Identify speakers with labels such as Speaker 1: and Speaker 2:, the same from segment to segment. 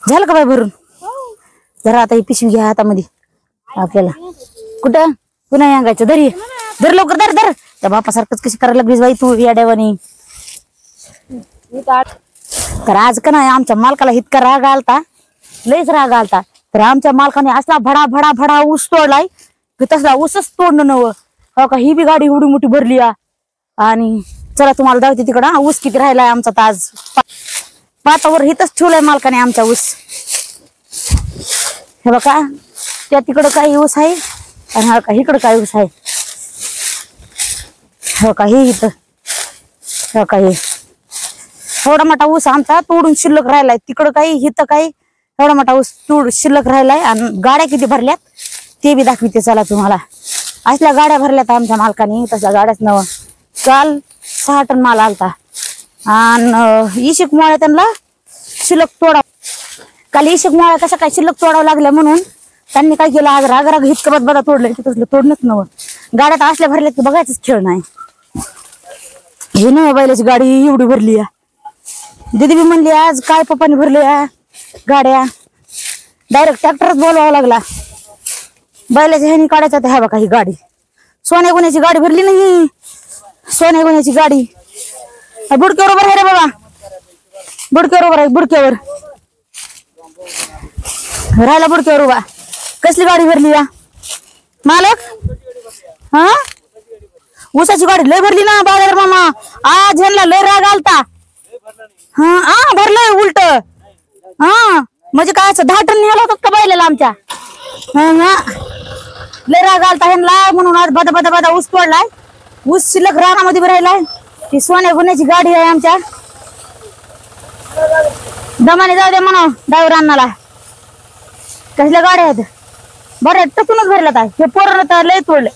Speaker 1: झालं का बाय भरून? जरा आता ही पिशवी घ्या हातामध्ये आपल्याला. कुठं पुन्हा अंगायचं धरी धर लवकर धर धर. त्या बापासारखंच कशी करायला लागलीस बाई तू या देवानी. तर आज का नाही आमच्या मालकाला इतका राग आलता, लयच राग आलता. तर आमच्या मालकाने असला भडा भडा भडा ऊस तोडलाय की तसला ऊसच तोडणं नवं. हो का, ही बी गाडी एवढी मोठी भरली. आणि चला तुम्हाला दाखवते तिकडं ऊस किती राहिलाय आमचा. तर आज पातावर हिथच ठेवलाय मालकाने आमचा ऊस. हे बघा त्या तिकडं काही ऊस आहे आणि हा का इकडं काय ऊस आहे. हो का हे इथं हो का हे एवढा मोठा ऊस आमचा तोडून शिल्लक राहिलाय. तिकडं काही हिथं काही एवढा मोठा ऊस तोड शिल्लक राहिलाय. आणि गाड्या किती भरल्यात ते बी दाखविते चला तुम्हाला. असल्या गाड्या भरल्यात आमच्या मालकाने. तसल्या गाड्याच नवं. काल 6 टन माल आलता आणि इशिक मुळे त्यांना शिल्लक तोडा. काल इशिक मुळे कसं काय शिल्लक तोडावं लागलं म्हणून त्यांनी काय केलं आज राग राग हितकं बदा तोडलं की तसलं तोडणंच नवं. गाड्यात असल्या भरल्यात की बघायचंच खेळ नाही. हे नव्हे बैलाची गाडी एवढी भरली आहे. दीदी बी म्हणली आज काय पप्पानी भरल्या गाड्या. डायरेक्ट ट्रॅक्टरच बोलवावा लागला. बैलाच्या ह्यानी काढायचा ह्या बघा ही गाडी सोन्या गुन्ह्याची गाडी भरली नाही. सोन्या गुन्ह्याची गाडी बुडक्यावर उभं आहे रे बाबा. बुडक्यावर उभं आहे बुडक्यावर राहिला बुडक्यावर उभा. कसली गाडी भरली या मालक? हा ऊसाची गाडी लय भरली ना बाजार मामा. आज ह्यांना लय राग आलता. हा भरलंय उलट. हा म्हणजे काय 10 टन न्यायला होतात का बैलाला आमच्या. लय राग आलता ह्यांना म्हणून आज बदा बदा बदा ऊस तोडलाय. ऊस शिल्लक रानामध्ये राहिलाय. ती सोन्या गुन्ह्याची गाडी आहे आमच्या. दमाने जाऊ दे म्हणा ड्रायव्हर अण्णाला. कसल्या गाड्या आहेत बरं टचूनच भरल्यात आहे. हे पोरं तर लय तोडले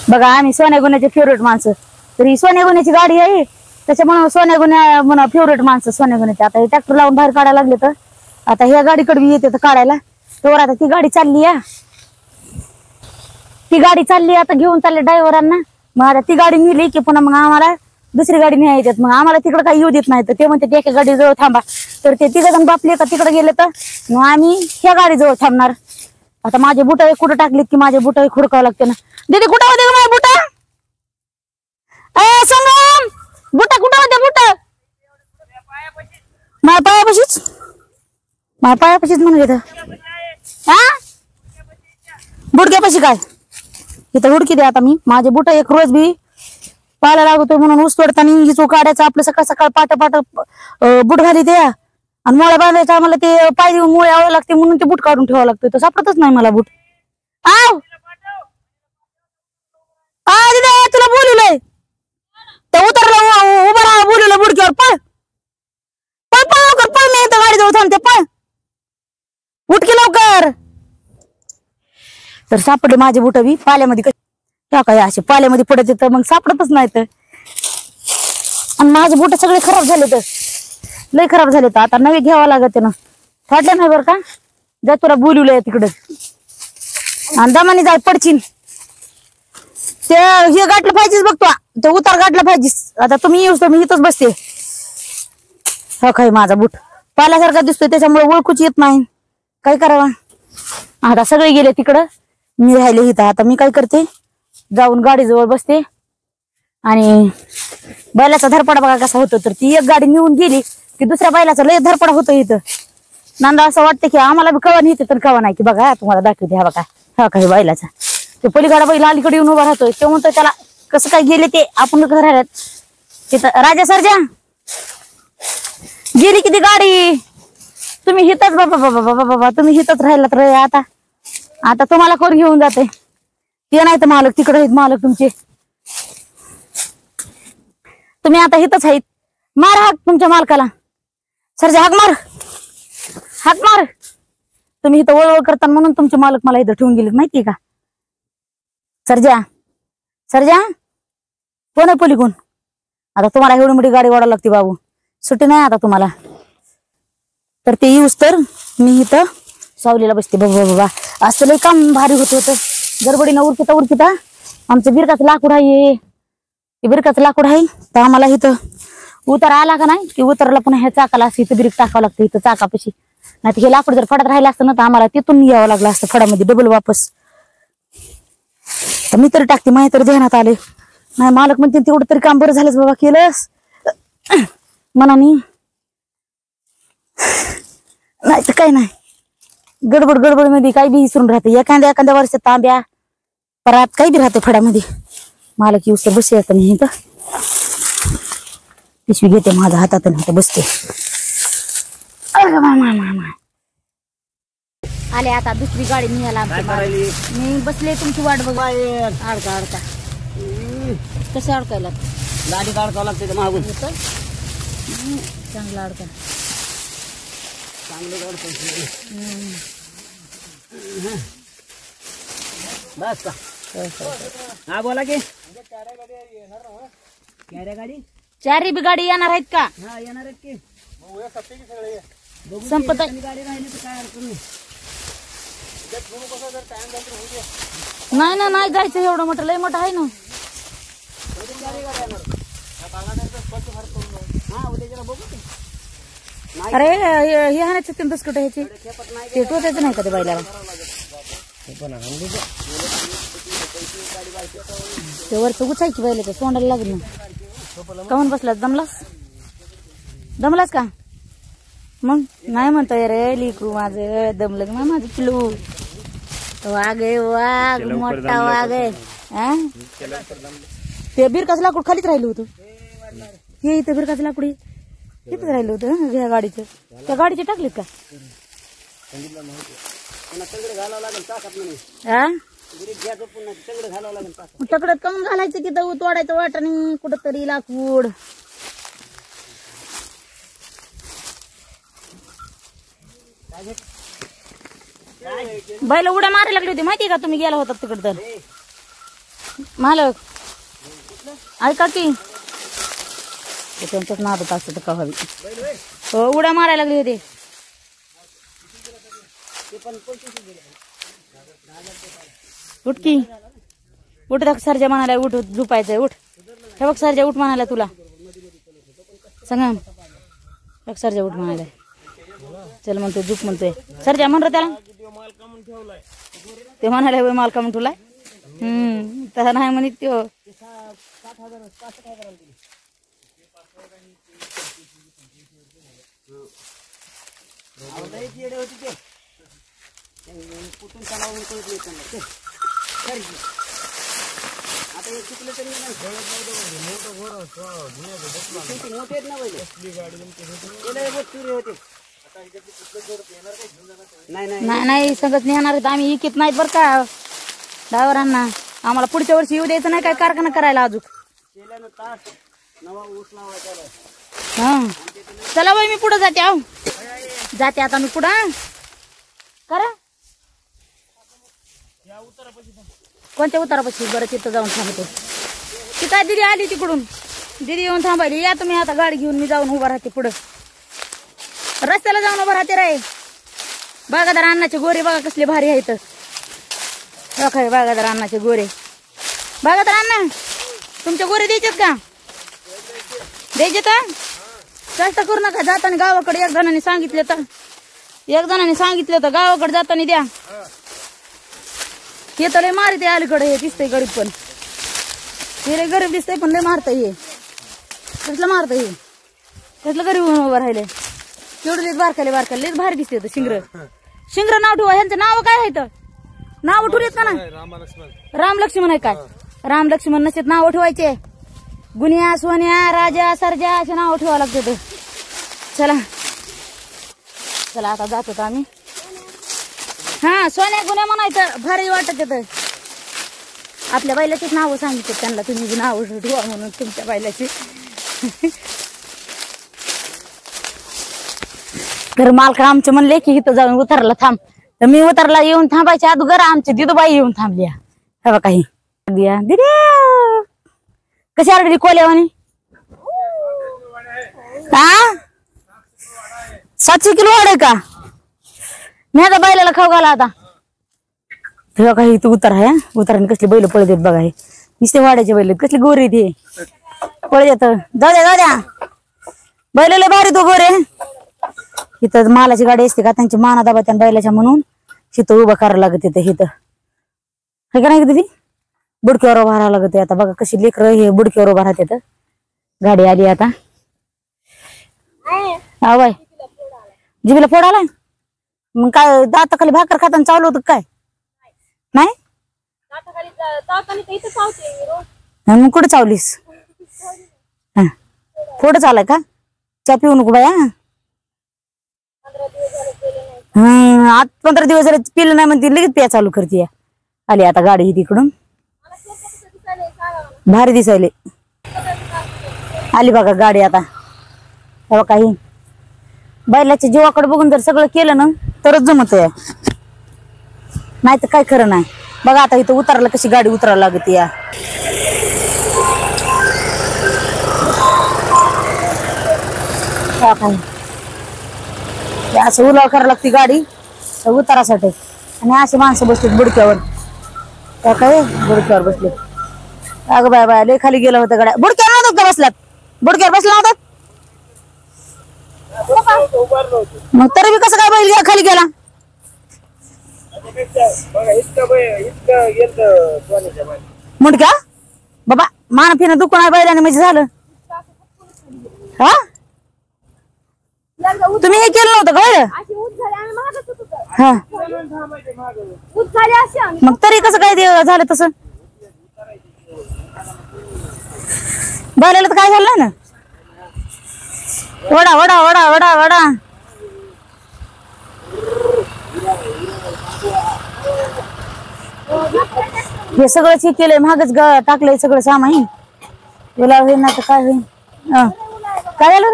Speaker 1: बघा. आम्ही सोन्या गुन्ह्याचे फेवरेट माणसं. तर ही सोन्या गुन्ह्याची गाडी आहे त्याच्यामुळे सोन्या गुन्ह्या म्हणा फेवरेट माणसं सोन्या गुन्ह्याचे. आता हे ट्रॅक्टर लावून बाहेर काढायला लागले. तर आता ह्या गाडीकडे बी येते तर काढायला. तर आता ती गाडी चालली या. ती गाडी चालली आता घेऊन चालले ड्रायव्हरांना. मग आता ती गाडी नेली की पुन्हा मग आम्हाला दुसरी गाडी न्याय येतात. मग आम्हाला तिकडे काही येऊ देत नाही. तर ते म्हणते एका गाडीजवळ थांबा. तर ते तिघजण बापले का तिकडे गेले तर मग आम्ही ह्या गाडीजवळ थांबणार. आता माझे बुट कुठं टाकलेत की माझे बुट खुडकावं लागते ना. दीदी कुठं होते माझे बुट? संगम बुट कुठं होते बुट? माझ्या पायापाशीच माझ्या पायापाशीच म्हणून घेत. हा बुडक्यापाशी काय इथं हुडकी दे. आता मी माझे बुट एक रोज बी पाहायला लागतोय म्हणून ऊस तोडताना हिचू काढायचं आपलं सकाळ सकाळ पाट पाट बुट घाली ते आणि मोळ्या बांधायचं. आम्हाला ते पाय देऊन मुळे यावं लागते म्हणून ते बुट काढून ठेवावं लागतं. तर सापडतच नाही मला बुट. आव तुला बोलवलंय तर उतरलं उभं राहा. बोलवलं बुडक्यावर पळ पळ पळ लवकर पळ. मी इथं गाडीजवळ थांबते पळ उठकी लवकर. तर सापडले माझे बुट बी पाल्यामध्ये. काय असे पाल्यामध्ये पडत येतं मग सापडतच नाही. तर आणि माझे बुट सगळे खराब झाले. तर लय खराब झाले. तर आता नवी घ्यावा लागत ना. फाटल्या नाही बरं का. जा तुला बोलवलंय तिकडं आणि दमाने जाय पडचिन. ते हे गाठलं पाहिजेच बघतो. तो उतार गाठला पाहिजेस. आता तुम्ही येऊस तर मी इथंच बसते. हो काय माझा बूट पाल्यासारखा दिसतोय त्याच्यामुळे ओळखूच येत नाही. काय करावा. आता सगळे गेले तिकडं मी राहिले इथं. आता मी काय करते जाऊन गाडीजवळ बसते आणि बैलाचा धरपडा बघा कसा होतो. तर ती एक गाडी निघून गेली की दुसऱ्या बैलाचा लय धरपडा होतो इथं. नांदा असं वाटतं की आम्हाला बी कवा नेते तर कवा नाही. की बघा तुम्हाला दाखवते. हा बघा हा काही बैलाचा ते पलीकडा बैला अलीकडे येऊन उभा राहतोय. ते म्हणतोय त्याला कसं काय गेले ते आपण घरात तिथं. राजा सरजा गेली किती गाडी. तुम्ही हितच बाबा बाबा बाबा बाबा तुम्ही हितच राहिलात रे. आता आता तुम्हाला कोण घेऊन जाते ते नाही तर मालक तिकडे आहेत मालक तुमचे. तुम्ही आता हितच आहेत. मार हाक तुमच्या मालकाला. सरजा हाक मार हाक मार. तुम्ही इथं वळवळ करता म्हणून तुमचे मालक मला इथं ठेवून गेले माहितीये का. सरजा सरजा कोण आहे पलीकडून. आता तुम्हाला एवढी मोठी गाडी वाढायला लागते बाबू. सुट्टी नाही आता तुम्हाला. तर ते येऊस तर मी इथं सावलीला बसते. बाबा बाबा असं लय काम भारी होत होतं. गडबडीनं उरकिता उरकिता आमचं बिरकाचं लाकूड आहे. बिरकाचं लाकूड आहे तर आम्हाला इथं उतार आला का नाही की उतरला पुन्हा ह्या चाकाला असं इथं ब्रेक टाकावं लागतं इथं चाकापाशी. नाही हे लाकूड जर फडात राहिलं असतं ना तर आम्हाला तिथून यावं लागलं असतं फडामध्ये डबल वापस. तर मी तरी टाकते माझ्या तरी ध्यानात आले. नाही मालक म्हणते तेवढं तरी काम बरं झालंच बाबा केलंस मनानी. नाही तर काय नाही गडबड मध्ये काही बी विसरून राहते. एखाद्या वर्षात तांब्या परात काही बी राहते फडामध्ये. मालक येऊस बसते आता मी इथं पिशवी घेते माझ्या हातात आणि बसते. आले आता दुसरी गाडी निघाला. मी बसले तुमची वाट बघ. अडका कसे अडकायला
Speaker 2: गाडी काढावं लागते मागून.
Speaker 1: चांगला अडका
Speaker 2: चांगलं बस का. हा बोला की गाडी
Speaker 1: चारी बी गाडी येणार आहेत का.
Speaker 2: हा येणार आहेत की
Speaker 1: संपत
Speaker 2: गाडी राहिली तर काय अडचण
Speaker 1: नाही. नाही जायचं एवढं मोठं लय मोठं आहे ना. अरे हे हाणायचं ते बिस्कुट ह्याची ते टोचायचं नाही का ते बैलाला. ते वरचं उचायची बैलाचं सोंडाला लागेल ना. काहून बसलास दमलास का मग. नाही म्हणतोय रे लिकरू माझं दमलं ना माझं पिलू. वाघ आहे वाघ मोठा वाघ आहे. ते बिरकाचं लाकूड खालीच राहिलं होतं. हे इथं बिरकाचं लाकूड इथंच राहिलं होतं ह्या गाडीचं. त्या गाडीचे टाकलेत का तकड्यात कमून घालायचं तिथं तोडायचं वाटाने कुठं तरी लाकूड. बैल उड्या मारायला लागली होती माहितीये का तुम्ही गेला होता तिकडे. तर मालक ऐका की त्यांच्यात नादत असत का हवी. हो उड्या मारायला लागली होती. उठ की उठ दाख सरजा म्हणाला उठ झोपायचंय उठ. हे बघ सरजा उठ म्हणाला तुला सांगा बघ सरजा उठ म्हणाला. चल म्हणतोय झोप म्हणतोय सरजा म्हण त्याला. ते म्हणाले माल का म्हणून ठेवलाय. तसा नाही म्हणत त्यो. नाही संगत नेणार आहेत आम्ही. इकीत नाहीत बरं का ड्रायव्हरांना. आम्हाला पुढच्या वर्षी येऊ द्यायचं नाही काय कारखाना करायला अजून. हा चला बाई मी पुढे जाते. आहो जाते आता मी पुढं. करा कोणत्या उतारापाशी बरं तिथं जाऊन थांबते. ती काय दिदी आली तिकडून. दिदी येऊन थांबायली. या तुम्ही आता गाडी घेऊन मी जाऊन उभा राहते पुढं. रस्त्याला जाऊन उभा राहते रे. बागादार अण्णाचे गोरे बघा कसले भारी आहेत. बघा बागादार अण्णाचे गोरे. बागादार अण्णा तुमचे गोरे द्यायचेत का. द्यायचे तर जास्त करू नका. जाताना गावाकडे एक जणांनी सांगितलं तर गावाकडे जाताना द्या. हे तर लय मारते अलीकडे. हे दिसतंय गरीब पण हे लय गरीब दिसतंय पण लय मारतय. हे कसलं मारतय. हे कसलं गरीब उभं राहिले. तेवढं बारकाले लयच भारी दिसते. शिंगर नाव ठेवा. ह्यांचं नाव काय आहे. नाव ठेवलेत का ना. राम लक्ष्मण आहे काय. राम लक्ष्मण नसत नाव ठेवायचे. गुन्या सोन्या राजा सरजा असे नाव ठेवावं लागते. चला आता जातो आम्ही. हा सोन्या गुन्या म्हणायचं भारी वाटत येत. आपल्या बैलाचीच नावं सांगितले त्यांना. तुम्ही नाव ठेवा म्हणून तुमच्या बैलाची. तर मालक आमचे म्हणले की इथं जाऊन उतरला थांब. तर मी उतरला येऊन थांबायच्या अगोदर आमची दिदूबाई येऊन थांबल्या. हे काही दिदी कशी आरडली कोल्यावानी. हा 700 किलो वाढ आहे का. मी आता बैलाला खाऊ घाला आता. तेव्हा काही इथं उतार आहे. उताराने कसले बैल पळत येत बघा. हे नुसते वाड्याचे बैल कसले गोरे ते पळत येत. जाऊ द्या बैलाला भारी तो गोरे इथं मालाची गाडी असते का त्यांची माना दाबा त्या बैलाच्या म्हणून तिथं उभं करावं लागत तिथं इथं हे का नाही का दीदी बुडक्यावर उभा राहावं लागत आता बघा कशी लेकरं हे बुडक्यावर उभा राहते गाडी आली आता हा बाय जिबीला फोड आलाय मग काय दाताखाली भाकर खाताना चालू होतं काय नाही मग कुठे चावलीस फोडच आलाय का चा पिऊ नको बाया आज 15 दिवस झाले पिलं नाही म्हणते लगेच पिया चालू करते आली आता गाडी तिकडून भारी दिसायले आली बघा गाडी आता तेव्हा काही बैलाच्या जीवाकडे बघून जर सगळं केलं ना तरच जमत आहे नाही तर काय खरं नाही बघा आता इथं उतरायला कशी गाडी उतरायला लागते या असं उलाव करायला लागते गाडी उतारासाठी आणि अशी माणसं बसली बुडक्यावर काय बुडक्यावर बसले अगं बाय बाय लय खाली गेलं होतं गाड्या बुडक्यावर नव्हतं का बसल्यात बुडक्यावर बसला होता मग तरी बी कसं काय बैल खाली गेला मुंडक्या बाबा मान फिरणं दुखून आहे बैलाने म्हणजे झालं हा तुम्ही हे केलं नव्हतं का मग तरी कसं काय झालं तसं बैलाला तर काय झालं ना वडा वडा वडा वडा वडा हे सगळंच हे केलंय महागच टाकलंय सगळं सामान तुला होईल ना तर काय होईल काय झालं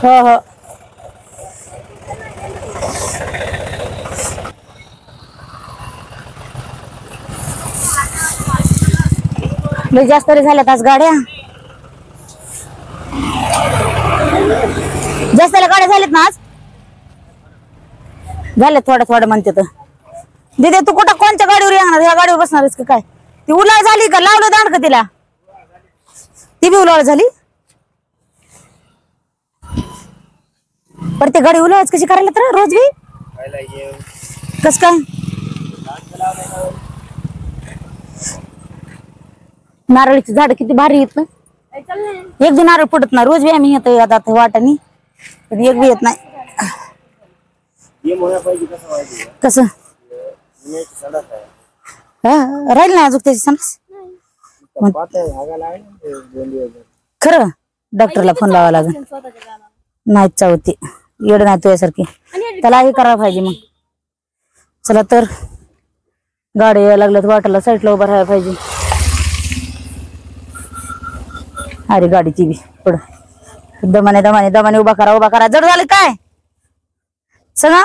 Speaker 1: हो हो लय जास्त तरी झाल्यात आज गाड्या जास्त गाड्या झाल्यात ना आज झाल्यात थोड्या थोड्या म्हणते तर दिदे तू कुठं कोणत्या गाडीवर येणार ह्या गाडीवर बसणारच का काय ती उलाळ झाली का लावलं दांड का तिला ती बी उलाळ झाली पर ते गाडी उलाळच कशी करायला तर रोज बी कस काय नारळीची झाड किती भारी येत ना एक बी नारळ पडत ना रोज बी आम्ही येतो आता वाटानी पण एक बी येत नाही कसं राहील ना अजून त्याची समज खरं डॉक्टरला फोन लावा लागेल नाही चावती येड नाही तुझ्यासारखी त्याला हे करायला पाहिजे मग चला तर गाडी यायला लागल्यात वाटायला साईडला उभा राहायला पाहिजे अरे गाडीची बी पुढं दमाने दमाने दमाने उभा करा जड झालं काय सांगा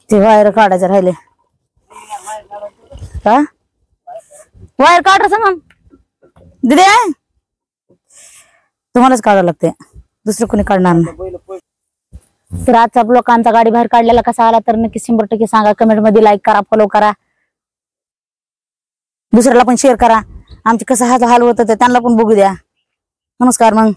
Speaker 1: ते वायर काढायचे राहिले का वायर काढ सांगा दिदे तुम्हालाच काढावं लागते दुसरं कोणी काढणार नाही तर आजचा लोकांचा गाडी बाहेर काढलेला कसा आला तर नक्की 100% सांगा कमेंट मध्ये लाईक करा फॉलो करा दुसऱ्याला पण शेअर करा आमचे कसं हाल होत ते त्यांना पण बघू द्या नमस्कार मग